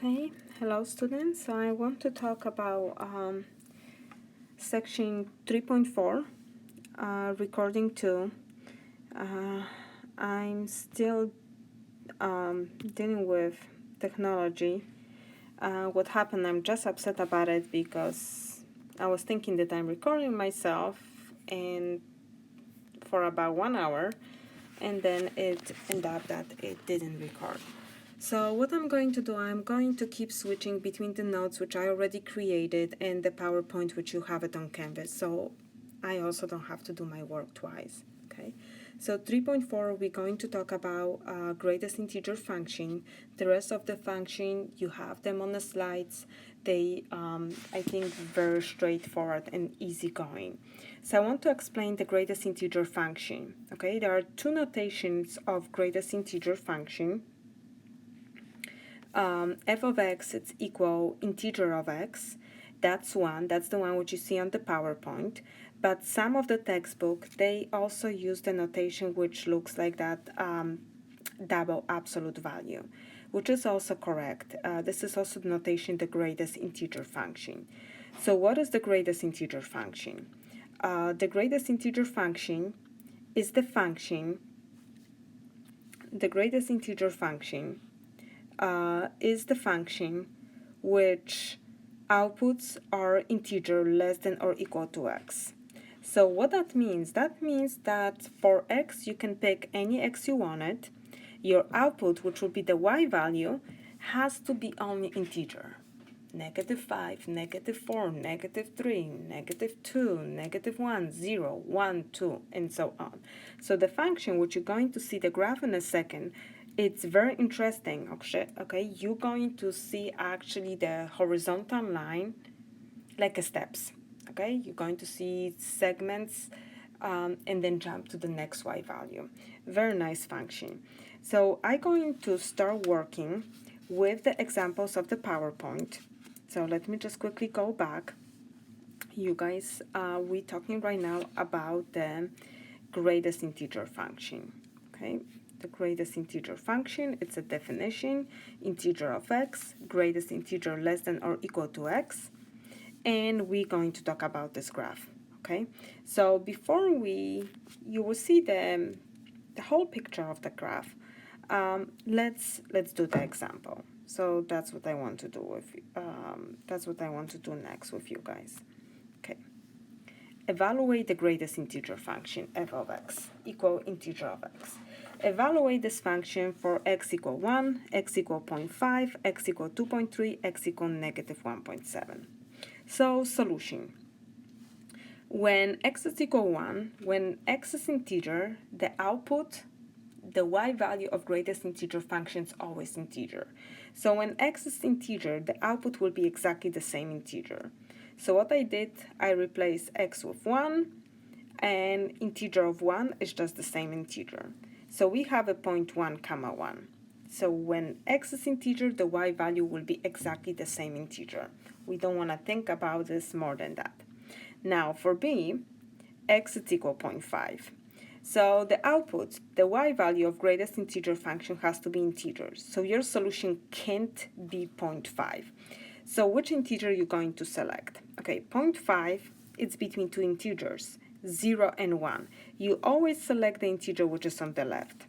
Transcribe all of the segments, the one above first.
Okay, hello students. So I want to talk about section 3.4, recording 2. I'm still dealing with technology. What happened, I'm just upset about it because I was thinking that I'm recording myself and for about 1 hour, and then it ended up that it didn't record. So what I'm going to do, I'm going to keep switching between the notes which I already created and the PowerPoint which you have it on Canvas, so I also don't have to do my work twice. Okay, so 3.4 we're going to talk about greatest integer function. The rest of the function you have them on the slides. They I think very straightforward and easygoing. So I want to explain the greatest integer function. Okay, there are two notations of greatest integer function. F of x it's equal integer of x. That's one. That's the one which you see on the PowerPoint. But some of the textbook, they also use the notation which looks like that double absolute value, which is also correct. This is also the notation the greatest integer function. So what is the greatest integer function? The greatest integer function is the function, the greatest integer function is the function which outputs are integer less than or equal to x. So what that means? That means that for x you can pick any x you wanted. Your output, which will be the y value, has to be only integer. -5, -4, -3, -2, -1, 0, 1, 2, and so on. So the function, which you're going to see the graph in a second, it's very interesting. Okay, you're going to see actually the horizontal line like a steps. Okay, you're going to see segments and then jump to the next y value. Very nice function. So I'm going to start working with the examples of the PowerPoint. So let me just quickly go back. You guys, we're talking right now about the greatest integer function. Okay, the greatest integer function, it's a definition, integer of x, greatest integer less than or equal to x, and we're going to talk about this graph. Okay, so before you will see the whole picture of the graph. Let's do the example. So that's what I want to do with that's what I want to do next with you guys. Okay. Evaluate the greatest integer function f of x equal integer of x. Evaluate this function for x equal 1, x equal 0.5, x equal 2.3, x equal -1.7. So solution. When x is equal 1, when x is integer, the output, the y value of greatest integer function is always integer. So when x is integer, the output will be exactly the same integer. So what I did, I replaced x with 1, and integer of 1 is just the same integer. So we have a 0.1 comma 1. So when x is integer, the y value will be exactly the same integer. We don't want to think about this more than that. Now for b, x is equal 0.5. So the output, the y value of greatest integer function has to be integers. So your solution can't be 0.5. So which integer are you going to select? Okay, 0.5, it's between two integers, 0 and 1. You always select the integer which is on the left.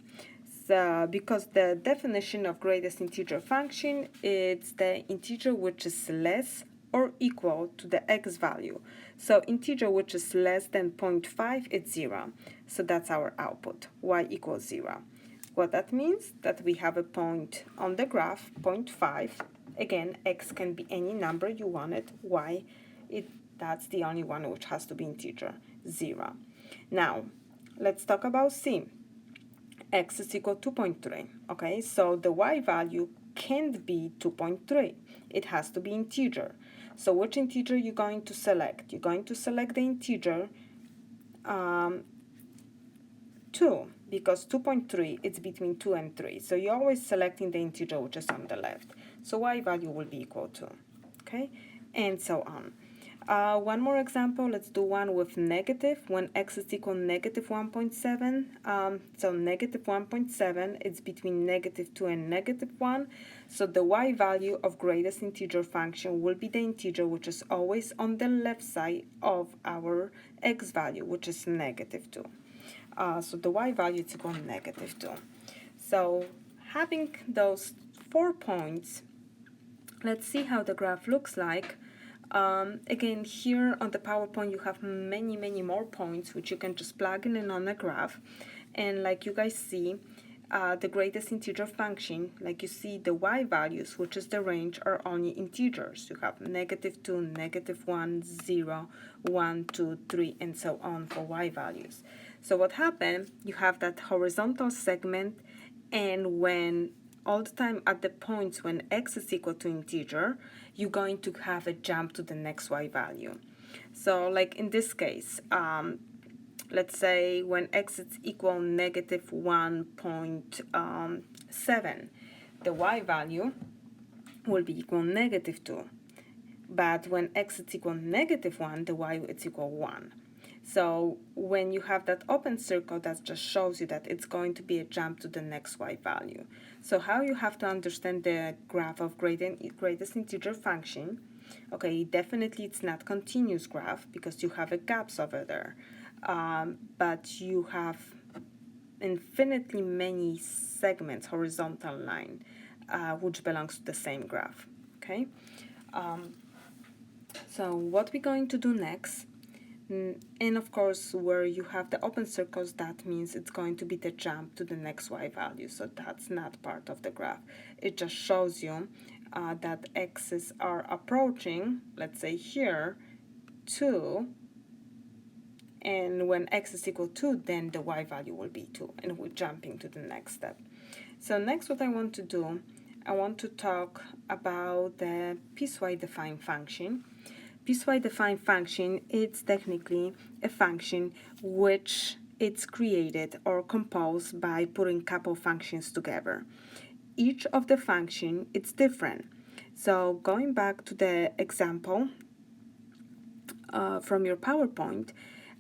So, because the definition of greatest integer function, it's the integer which is less or equal to the x value. So integer which is less than 0.5, it's 0. So that's our output, y equals 0. What that means, that we have a point on the graph, 0.5. Again, x can be any number you wanted, y, that's the only one which has to be integer, 0. Now, let's talk about c. X is equal to 2.3, okay? So the y value can't be 2.3. It has to be integer. So which integer you're going to select? You're going to select the integer 2, because 2.3 is between 2 and 3. So you're always selecting the integer which is on the left. So y value will be equal to, okay? And so on. One more example, let's do one with negative, when x is equal negative 1.7. So negative 1.7, it's between negative 2 and negative 1. So the y value of greatest integer function will be the integer which is always on the left side of our x value, which is negative 2. So the y value is equal to negative 2. So having those 4 points, let's see how the graph looks like. Again, here on the PowerPoint you have many more points which you can just plug in on a graph, and like you guys see, the greatest integer function, like you see the y values, which is the range, are only integers. You have negative 2, negative 1, 0, 1, 2, 3, and so on for y values. So what happened, you have that horizontal segment, and when all the time at the points when x is equal to integer, you're going to have a jump to the next y value. So like in this case, let's say when x is equal negative 1.7, the y value will be equal negative 2. But when x is equal negative 1, the y is equal 1. So when you have that open circle, that just shows you that it's going to be a jump to the next y value. So how you have to understand the graph of greatest integer function? Okay, definitely it's not continuous graph because you have a gaps over there. But you have infinitely many segments, horizontal line, which belongs to the same graph. Okay. So what we're going to do next, and of course where you have the open circles, that means it's going to be the jump to the next y value, so that's not part of the graph. It just shows you that x's are approaching, let's say here, 2, and when x is equal to 2, then the y value will be 2, and we're jumping to the next step. So next what I want to do, I want to talk about the piecewise-defined function. Piecewise-defined function, it's technically a function which it's created or composed by putting couple functions together. Each of the function, it's different. So going back to the example from your PowerPoint,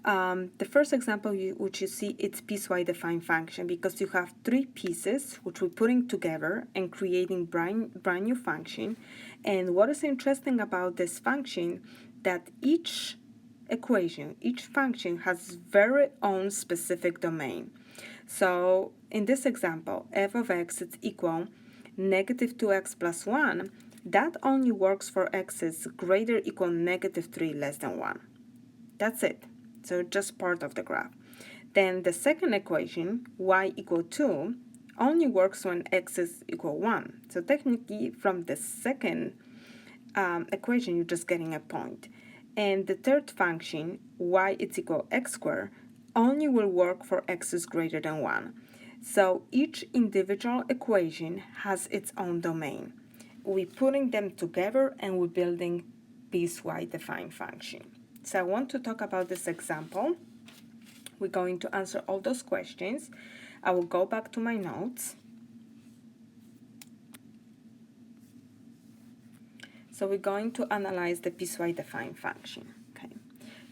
the first example which you see, it's piecewise-defined function because you have 3 pieces which we're putting together and creating brand new function. And what is interesting about this function, that each equation, each function has very own specific domain. So in this example, f of x is equal negative 2x plus 1. That only works for x's greater or equal negative 3 less than 1. That's it. So just part of the graph. Then the second equation, y equal 2, only works when x is equal 1. So technically from the second equation, you're just getting a point. And the third function, y is equal x squared, only will work for x is greater than 1. So each individual equation has its own domain. We're putting them together and we're building piecewise-defined function. So I want to talk about this example. We're going to answer all those questions. I will go back to my notes. So we're going to analyze the piecewise-defined function. Okay.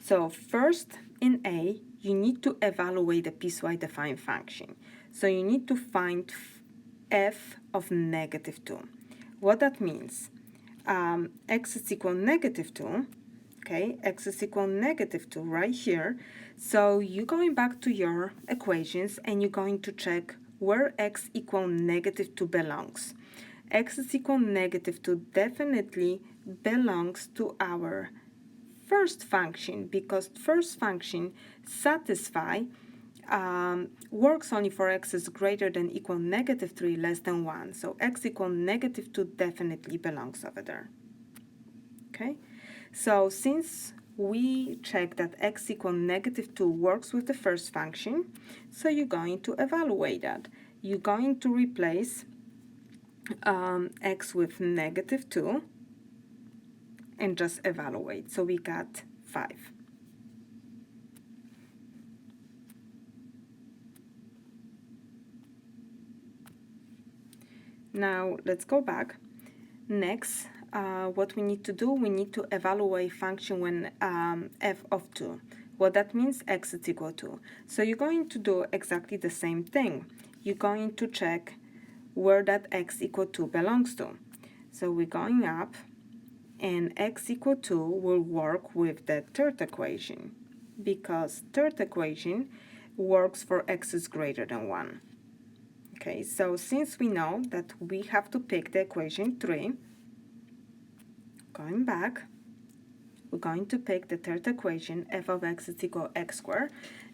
So first, in A, you need to evaluate the piecewise-defined function. So you need to find f of negative 2. What that means, x is equal negative 2. Okay, x is equal negative 2 right here. So you're going back to your equations and you're going to check where x equal negative 2 belongs. X is equal negative 2 definitely belongs to our first function, because first function satisfy works only for x is greater than equal negative 3 less than 1. So x equal negative 2 definitely belongs over there. Okay. So since we check that x equal negative 2 works with the first function, so you're going to evaluate that. You're going to replace x with negative 2 and just evaluate. So we got 5. Now let's go back. Next, what we need to do, we need to evaluate function when f of 2. What that means, x is equal to. So you're going to do exactly the same thing. You're going to check where that x equal to belongs to. So we're going up, and x equal to will work with the third equation, because third equation works for x is greater than 1. Okay, so since we know that we have to pick the equation 3, going back, we're going to pick the third equation, f of x is equal to x squared,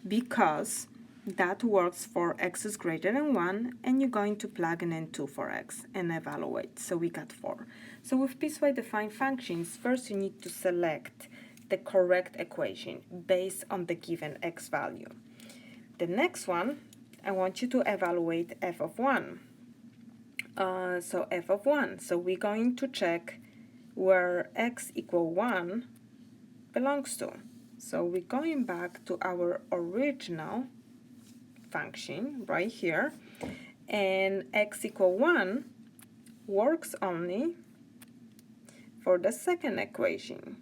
because that works for x is greater than 1, and you're going to plug in 2 for x and evaluate. So we got 4. So with piecewise-defined functions, first you need to select the correct equation based on the given x value. The next one, I want you to evaluate f of 1. So f of 1. So we're going to check where x equal 1 belongs to. So we're going back to our original function right here, and x equal 1 works only for the second equation,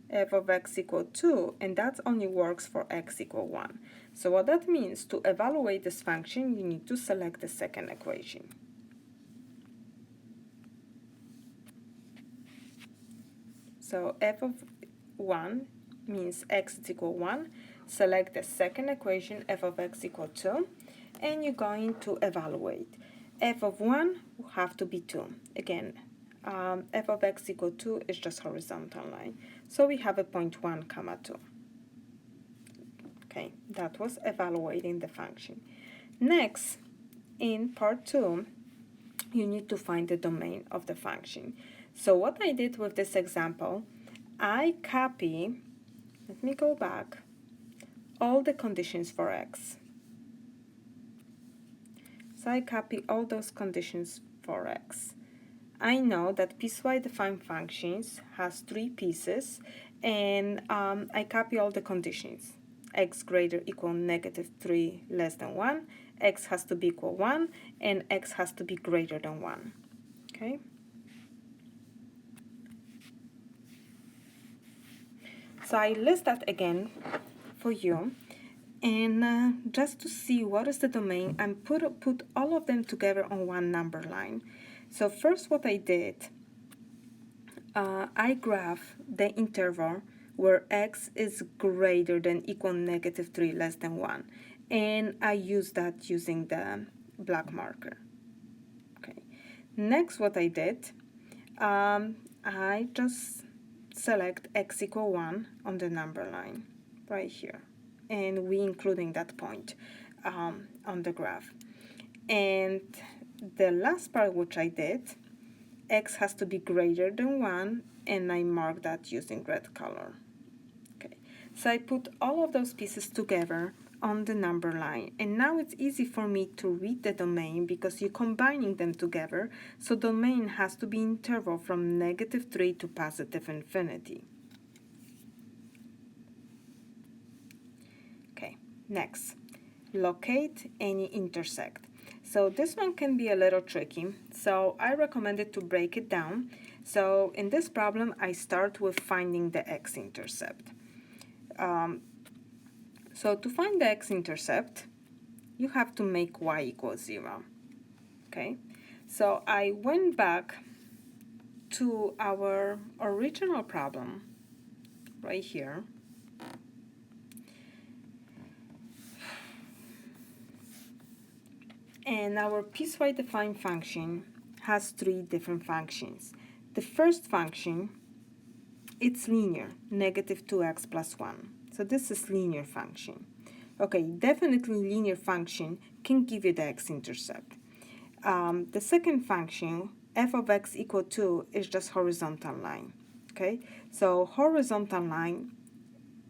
f of x equal 2, and that only works for x equal 1. So what that means, to evaluate this function, you need to select the second equation. So f of 1 means x is equal 1. Select the second equation, f of x equal 2, and you're going to evaluate. F of 1 will have to be 2. Again, f of x equal 2 is just horizontal line. So we have a point 1 comma 2. Okay, that was evaluating the function. Next, in part 2, you need to find the domain of the function. So what I did with this example, I copy, let me go back, all the conditions for x. So I copy all those conditions for x. I know that piecewise-defined functions has 3 pieces, and I copy all the conditions. X greater equal negative 3 less than 1, x has to be equal 1, and x has to be greater than 1. Okay? So I list that again for you, and just to see what is the domain, I put all of them together on one number line. So first what I did, I graph the interval where x is greater than equal negative 3 less than 1, and I use that using the black marker. Okay. Next what I did, I just select x equal 1 on the number line right here, and we including that point on the graph. And the last part which I did, x has to be greater than 1, and I mark that using red color. Okay, so I put all of those pieces together on the number line, and now it's easy for me to read the domain because you're combining them together. So domain has to be interval from negative 3 to positive infinity. Okay, next, locate any intersect. So this one can be a little tricky, so I recommend it to break it down. So in this problem, I start with finding the X-intercept. So to find the X-intercept, you have to make y equal 0. Okay, so I went back to our original problem right here. And our piecewise-defined function has 3 different functions. The first function, it's linear, negative 2x plus 1. So this is linear function. Okay, definitely linear function can give you the X-intercept. The second function, f of x equal 2, is just horizontal line. Okay, so horizontal line,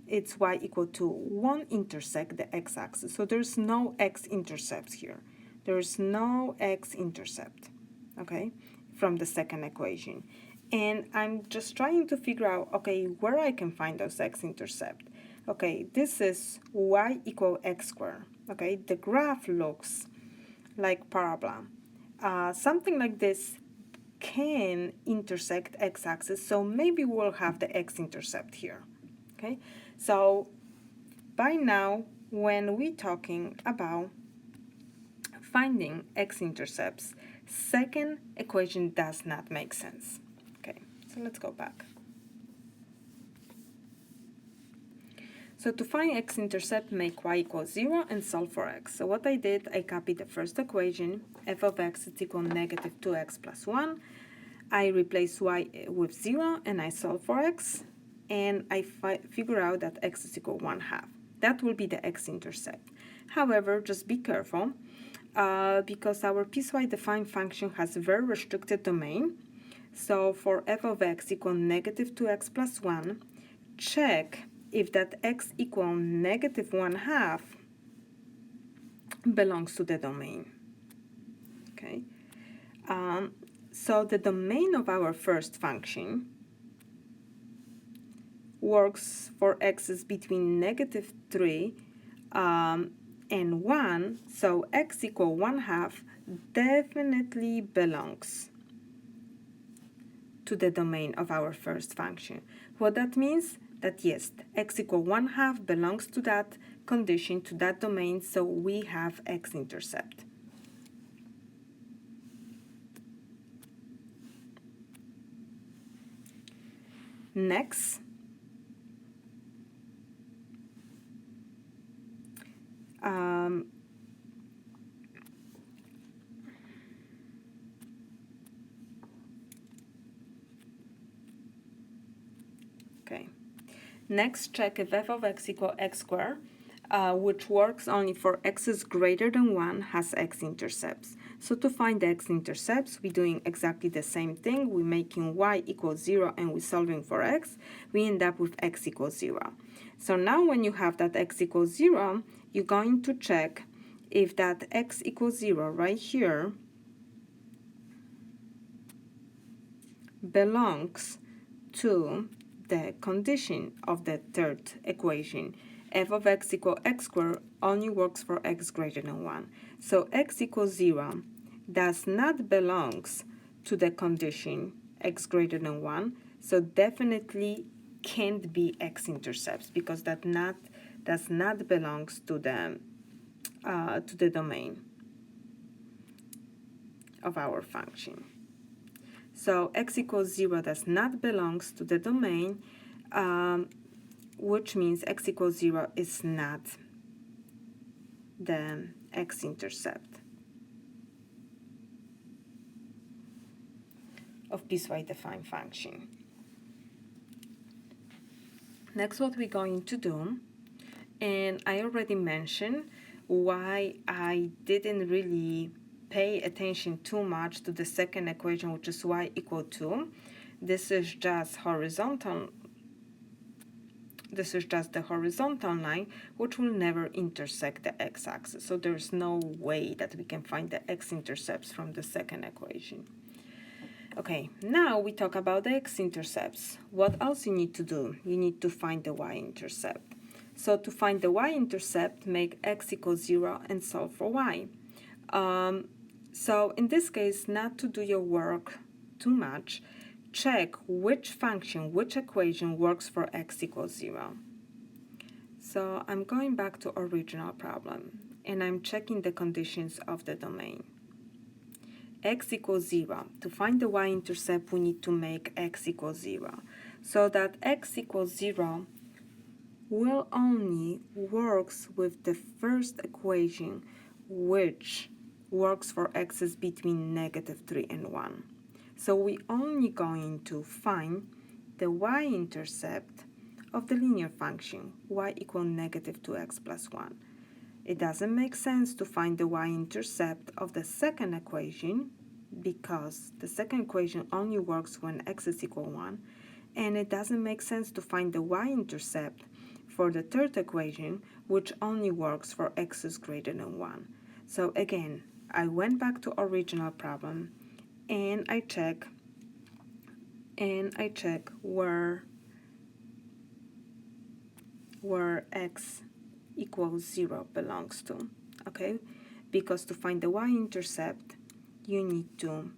it's y equal to 1 intersect the x-axis. So there's no x-intercepts here. There's no x-intercept, okay, from the second equation. And I'm just trying to figure out, okay, where I can find those x-intercept. Okay, this is y equal x squared. Okay, the graph looks like parabola. Something like this can intersect x-axis, so maybe we'll have the x-intercept here. Okay, so by now, when we're talking about finding x-intercepts, second equation does not make sense. Okay, so let's go back. So to find x-intercept, make y equals 0 and solve for x. So what I did, I copied the first equation, f of x is equal negative 2x plus 1. I replace y with 0 and I solve for x, and I figure out that x is equal 1/2. That will be the x-intercept. However, just be careful because our piecewise-defined function has a very restricted domain. So for f of x equal negative 2x plus 1, check if that x equal negative 1/2 belongs to the domain. Okay. So the domain of our first function works for x's between negative 3 and 1, so x equal 1/2 definitely belongs to the domain of our first function. What that means? That yes, x equal 1/2 belongs to that condition, to that domain, so we have x-intercept. Next, okay. Next, check if f of x equal x squared, which works only for x's greater than 1, has x-intercepts. So to find the x-intercepts, we're doing exactly the same thing. We're making y equals 0 and we're solving for x. We end up with x equals 0. So now when you have that x equals 0, you're going to check if that x equals 0 right here belongs to the condition of the third equation. F of x equal x squared only works for x greater than 1. So x equals 0 does not belongs to the condition x greater than 1, so definitely can't be x-intercepts because that does not belongs to the domain of our function. So x equals 0 does not belongs to the domain, which means x equals 0 is not the x-intercept of piecewise-defined function. Next, what we're going to do, and I already mentioned why I didn't really pay attention too much to the second equation, which is y equal 2. This is just horizontal. This is just the horizontal line, which will never intersect the x-axis. So there's no way that we can find the x-intercepts from the second equation. Okay, now we talk about the x-intercepts. What else you need to do? You need to find the y-intercept. So to find the y-intercept, make x equals 0 and solve for y. So in this case, not to do your work too much, check which function, which equation works for x equals 0. So I'm going back to original problem, and I'm checking the conditions of the domain. X equals 0. To find the y-intercept, we need to make x equals 0. So that x equals 0 will only works with the first equation, which works for x's between negative 3 and 1. So we're only going to find the y-intercept of the linear function, y equal negative 2x plus 1. It doesn't make sense to find the y-intercept of the second equation because the second equation only works when x is equal 1, and it doesn't make sense to find the y-intercept for the third equation, which only works for x is greater than 1. So again, I went back to original problem and I check where x equals 0 belongs to, okay? Because to find the y-intercept, you need to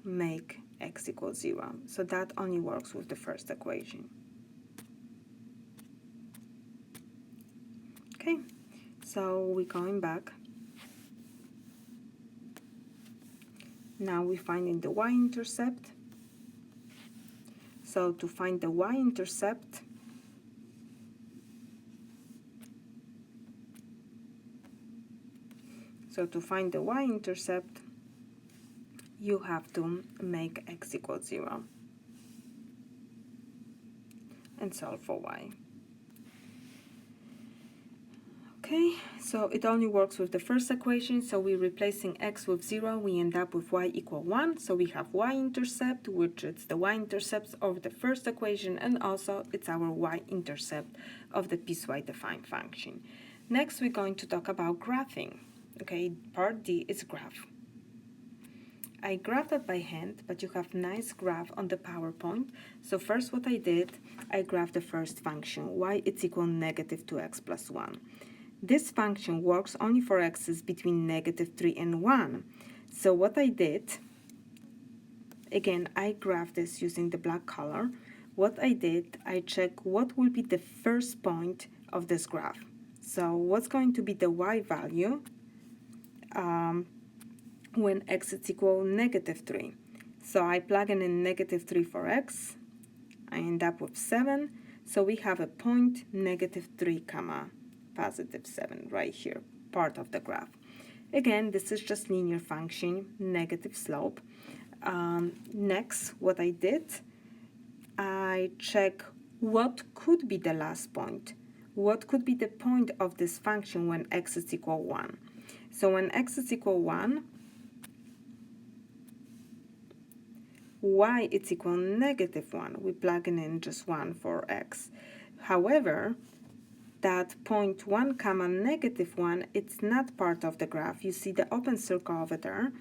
make x equals 0. So that only works with the first equation. Okay, so we're going back. Now we're finding the y-intercept. So to find the y-intercept, you have to make x equals 0 and solve for y. Okay, so it only works with the first equation, so we're replacing x with 0, we end up with y equal 1, so we have y-intercept, which is the y-intercept of the first equation, and also it's our y-intercept of the piecewise-defined function. Next, we're going to talk about graphing. Okay, part D is graph. I graphed it by hand, but you have nice graph on the PowerPoint. So first what I did, I graphed the first function, y is equal negative 2x plus 1. This function works only for x's between negative 3 and 1. So what I did, again, I graphed this using the black color. What I did, I checked what will be the first point of this graph. So what's going to be the y value when x is equal negative 3. So I plug in negative 3 for x. I end up with 7. So we have a point negative 3 comma positive 7 right here, part of the graph. Again, this is just linear function, negative slope. Next, what I did, I check what could be the last point. What could be the point of this function when x is equal 1? So when x is equal 1, y is equal negative 1. We plug in just 1 for x. However, that point 1 comma negative 1, it's not part of the graph. You see the open circle over there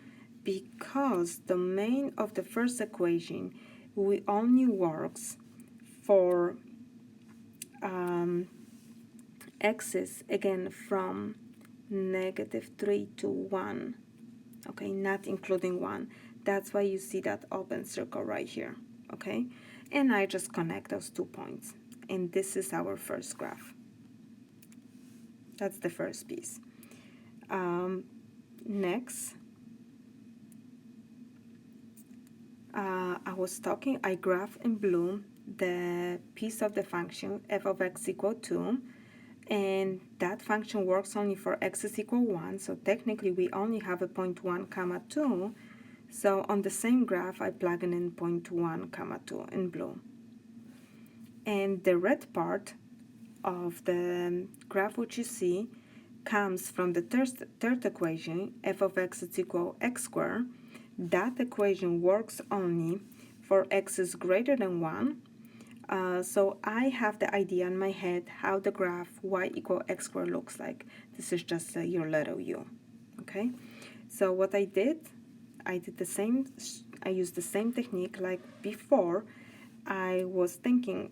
because the main of the first equation only works for x's, again, from negative 3 to 1. Okay, not including 1. That's why you see that open circle right here. Okay, and I just connect those 2 points. And this is our first graph. That's the first piece. Next, I graph in blue the piece of the function f of x equal 2, and that function works only for x is equal 1, so technically we only have a point 1 comma 2, so on the same graph I plug in point 1 comma 2 in blue. And the red part of the graph which you see comes from the third equation, f of x is equal x squared. That equation works only for x is greater than 1. So I have the idea in my head how the graph y equal x squared looks like. This is just your letter u. Okay, so what I did the same. I used the same technique like before. I was thinking,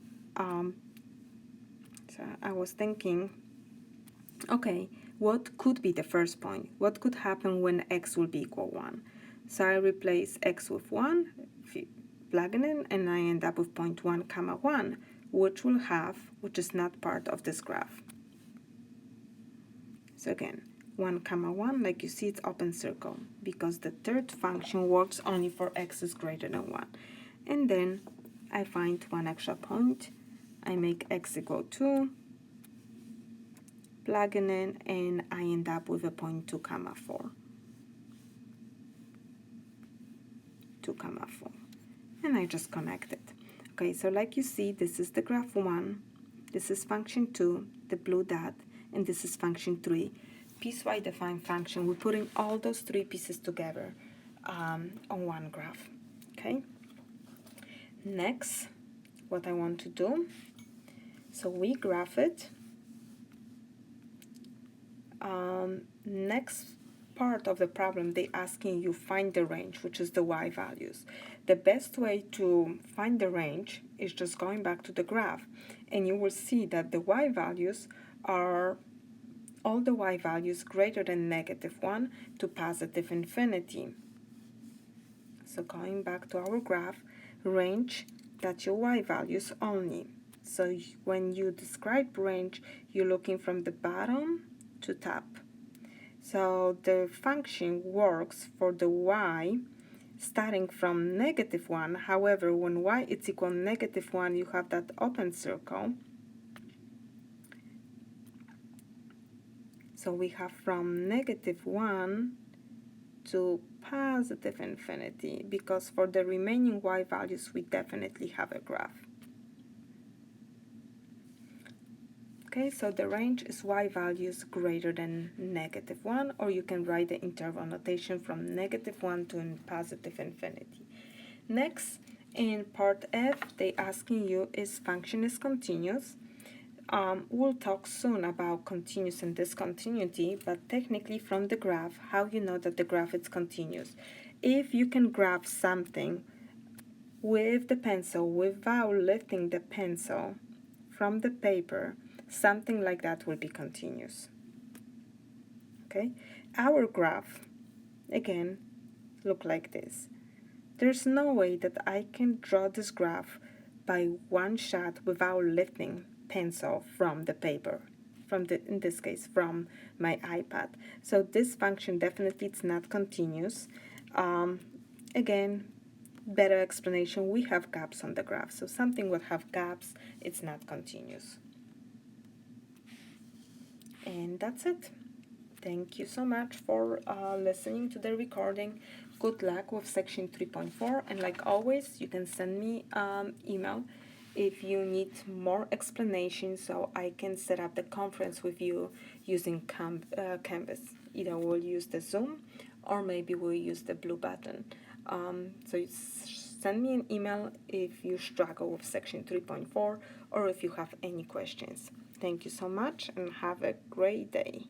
okay, what could be the first point? What could happen when x will be equal 1? So I replace x with 1, plug it in, and I end up with 0.1 comma 1, which is not part of this graph. So again, 1 comma 1, like you see, it's open circle, because the third function works only for x is greater than 1. And then I find one extra point, I make x equal 2, plug it in, and I end up with a 0.2 comma 4. 2 comma 4. And I just connect it. Okay, so like you see, this is the graph 1, this is function 2, the blue dot, and this is function 3. Piecewise-defined function, we're putting all those 3 pieces together on one graph. Okay. Next, what I want to do, so we graph it. Next part of the problem, they're asking you find the range, which is the y values. The best way to find the range is just going back to the graph, and you will see that the y values are all the y values greater than -1 to +infinity. So going back to our graph, range, that's your y values only. So when you describe range, you're looking from the bottom to top. So the function works for the y starting from -1. However, when y is equal to -1, you have that open circle. So we have from -1 to positive infinity, because for the remaining y values, we definitely have a graph. Okay, so the range is y values greater than -1, or you can write the interval notation from -1 to positive infinity. Next, in part F, they asking you is function is continuous. We'll talk soon about continuous and discontinuity, but technically from the graph, how you know that the graph is continuous? If you can graph something with the pencil without lifting the pencil from the paper, something like that will be continuous. Okay, our graph, again, look like this. There's no way that I can draw this graph by one shot without lifting pencil from the paper, in this case, from my iPad. So this function definitely is not continuous. Again, better explanation, we have gaps on the graph. So something will have gaps, it's not continuous. And that's it. Thank you so much for listening to the recording. Good luck with section 3.4, and like always, you can send me email if you need more explanation, so I can set up the conference with you using Canvas. Either we'll use the Zoom, or maybe we'll use the blue button. So send me an email if you struggle with section 3.4, or if you have any questions. Thank you so much, and have a great day.